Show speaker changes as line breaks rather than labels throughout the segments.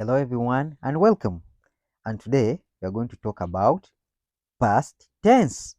Hello everyone and welcome. And today we are going to talk about past tense.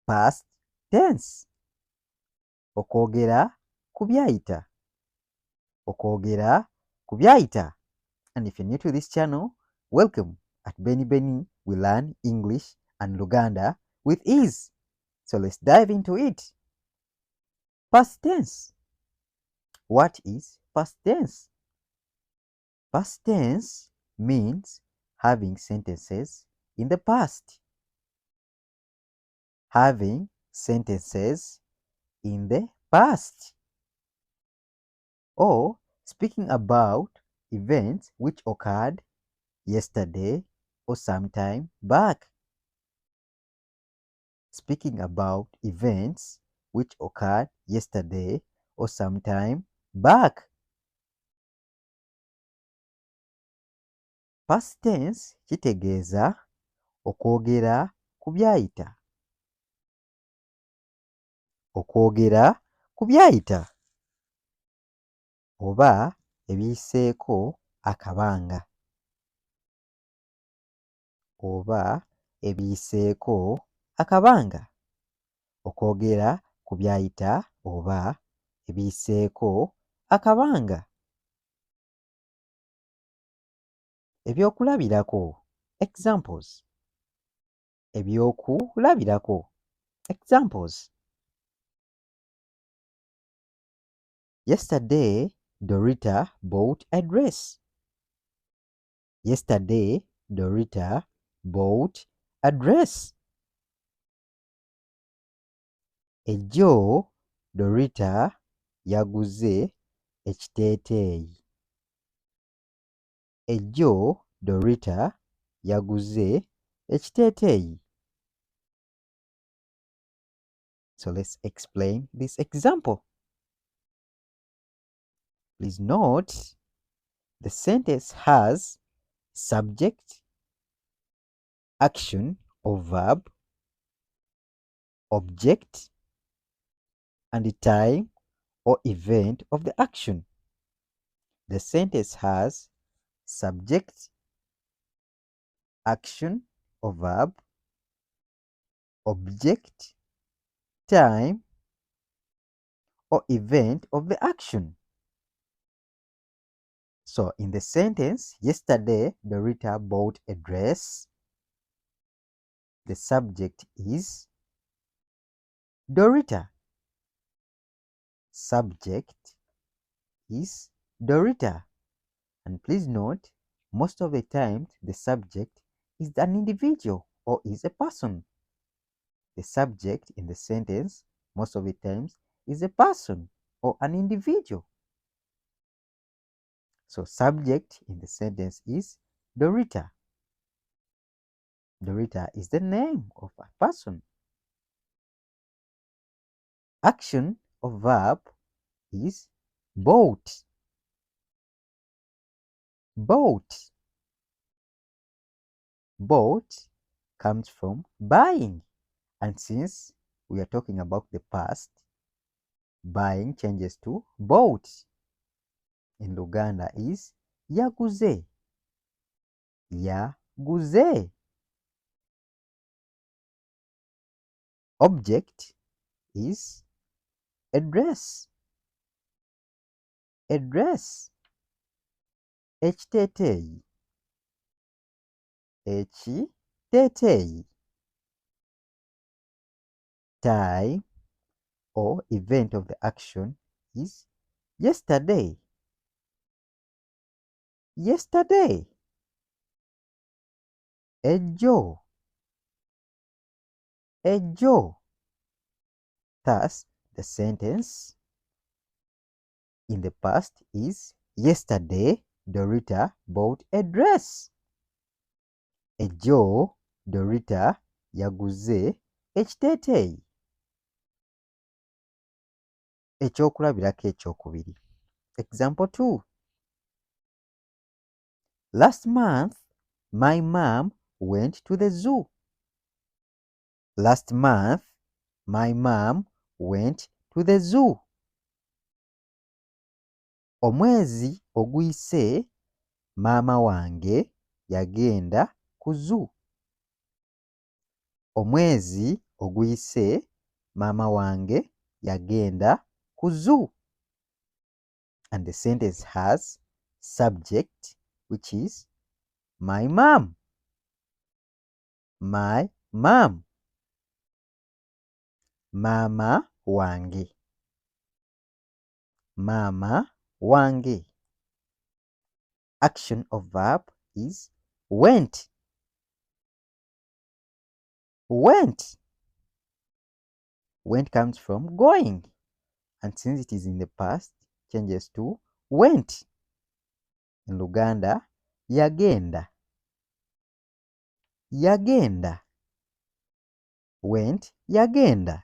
Past tense. Okwogera ku byayita. Okwogera ku byayita. And if you're new to this channel, welcome. At Beni Beni, we learn English and Luganda with ease. So let's dive into it. Past tense. What is past tense? Past tense means having sentences in the past. Having sentences in the past, or speaking about events which occurred yesterday or sometime back. Speaking about events which occurred yesterday or sometime back. Past tense kitegeeza okwogera ku byayita. Okwogera ku byayita oba ebiyiseeko akabanga. Oba ebiyiseeko akabanga. Okwogera ku byayita oba ebiyiseeko akabanga. Ebyokulabirako, examples. Ebyokulabirako, examples. Yesterday, Dorita bought a dress. Yesterday, Dorita bought a dress. Ejjo, Dorita yaguze ekiteeteeyi. Ejjo, Dorita yaguze ekiteeteeyi. So let's explain this example. Please note, the sentence has subject, action or verb, object, and the time or event of the action. The sentence has subject, action or verb, object, time, or event of the action. So in the sentence, yesterday Dorita bought a dress, the subject is Dorita. Subject is Dorita. And please note, most of the time the subject is an individual or is a person. The subject in the sentence most of the times is a person or an individual. So subject in the sentence is Dorita. Dorita is the name of a person. Action or verb is bought. Bought. Bought comes from buying. And since we are talking about the past, buying changes to bought. In Luganda is yaguze. Yaguze. Object is a dress. A dress. Ekiteeteeyi. Ekiteeteeyi. Time or event of the action is yesterday. Yesterday. Ejjo. Ejjo. Thus, the sentence in the past is yesterday Dorita bought a dress. Ejjo Dorita yaguze ekiteeteeyi. Ekyokulabirako ekyokubiri. Example 2. Last month, my mom went to the zoo. Last month, my mom went to the zoo. Omwezi oguyise, Maama wange yagenda ku zoo. Omwezi oguyise maama wange yagenda ku zoo. And the sentence has subject, which is my mom. My mom. Maama wange. Maama wange. Action of verb is went. Went. Went comes from going, and since it is in the past, changes to went. In Luganda, yagenda. Yagenda. Went, yagenda.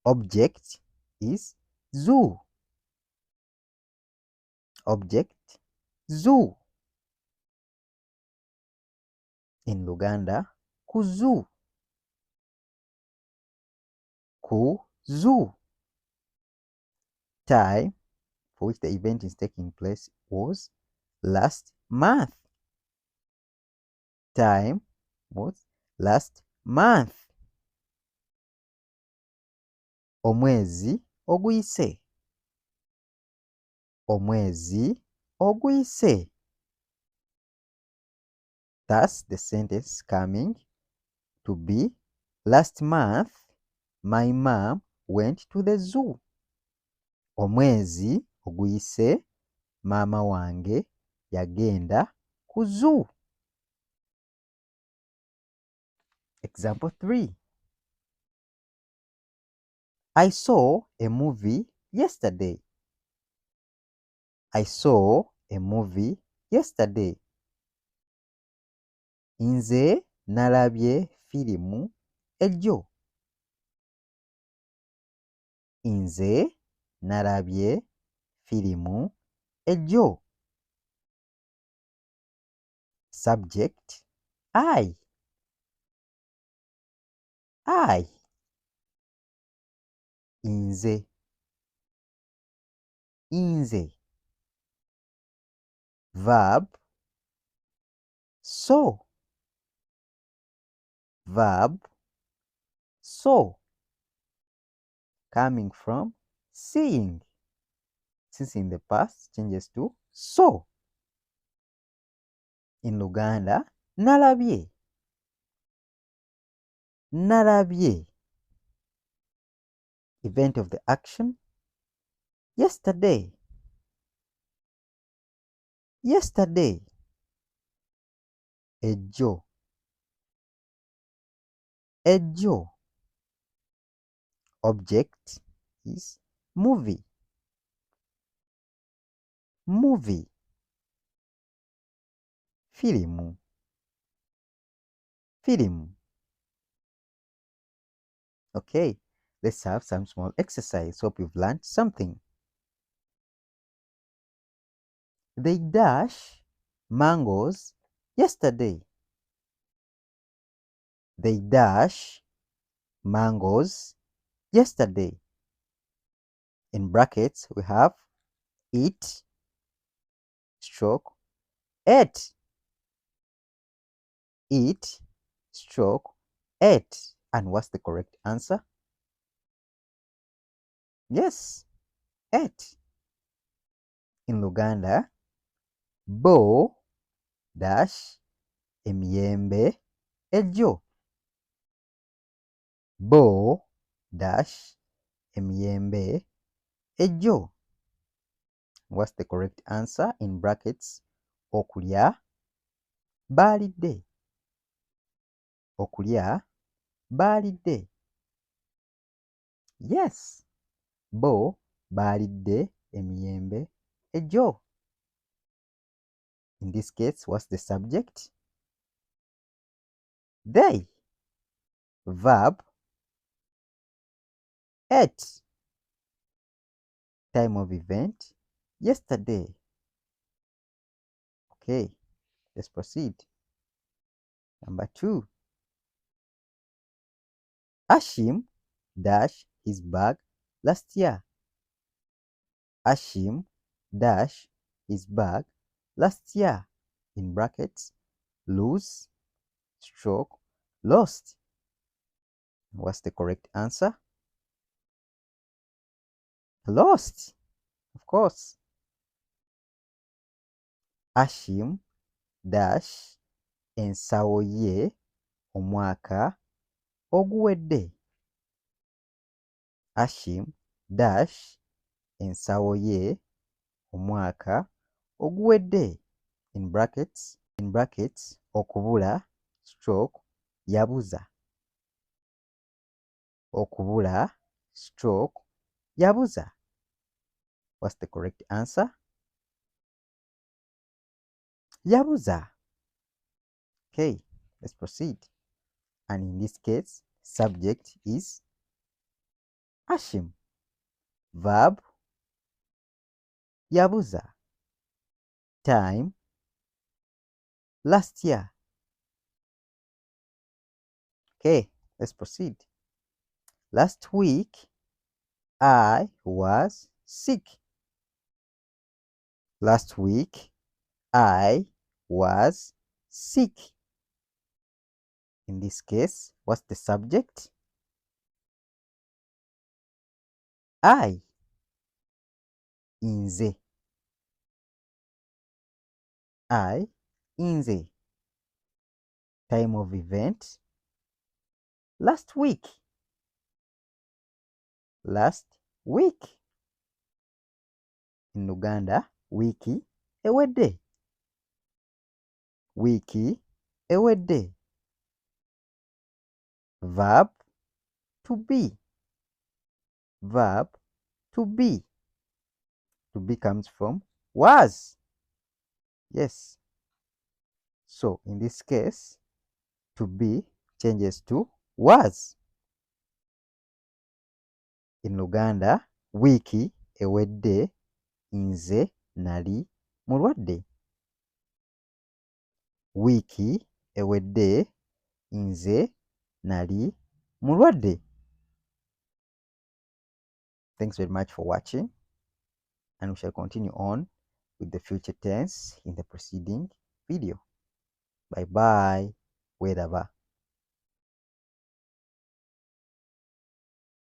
Object is zoo. Object, zoo. In Luganda, ku zoo. Ku zoo. Time for which the event is taking place was last month. Time was last month. Omwezi oguyise. Omwezi oguyise. Thus, the sentence coming to be, last month, my mom went to the zoo. Omwezi oguyise, maama wange yagenda ku zoo. Example 3. I saw a movie yesterday. I saw a movie yesterday. Nze nalabye firimu ejjo. Nze nalabye firimu ejjo. Subject, I. I. Nze. Nze. Verb, so. Verb, so. Coming from seeing. Since in the past, changes to so. In Luganda, nalabye. Nalabye. Event of the action, yesterday. Yesterday. Ejjo. Ejjo. Object is movie. Movie. Firimu. Firimu. Okay, let's have some small exercise. Hope you've learned something. They dash mangoes yesterday. They dash mangoes yesterday. In brackets, we have eat, stroke, ate. Eat, stroke, ate. And what's the correct answer? Yes, ate. In Luganda, bo dash emiyembe ejjo. Bo dash emiyembe ejjo. What's the correct answer? In brackets, okulya baalidde. Okulya baalidde. Yes, bo baalidde emiyembe ejjo. In this case, what's the subject? They. Verb, ate. Time of event, yesterday. Okay, let's proceed. Number 2. Ashim dashed his bag last year. Ashim dash his bag last year. In brackets, lose, stroke, lost. What's the correct answer? Lost, of course. Ashim dash ensawo ye omwaka oguwedde. Ashim dash ensawo ye omwaka oguwedde. In brackets, okubula, stroke, yabuza. Okubula, stroke, yabuza. What's the correct answer? Yabuza. Okay, let's proceed. And in this case, subject is Ashim. Verb, yabuza. Time, last year. Okay, let's proceed. Last week, I was sick. Last week, I was sick. In this case, what's the subject? I. Inze. I. Inze. Time of event, last week. Last week. In Luganda, wiki ewedde. Wiki ewedde. Verb, to be. Verb, to be. To be comes from was. Yes. So in this case, to be changes to was. In Luganda, wiki ewedde nze nali mulwadde. Wiki ewedde nze nali mulwadde. Thanks very much for watching, and we shall continue on with the future tense in the preceding video. Bye bye. Wherever.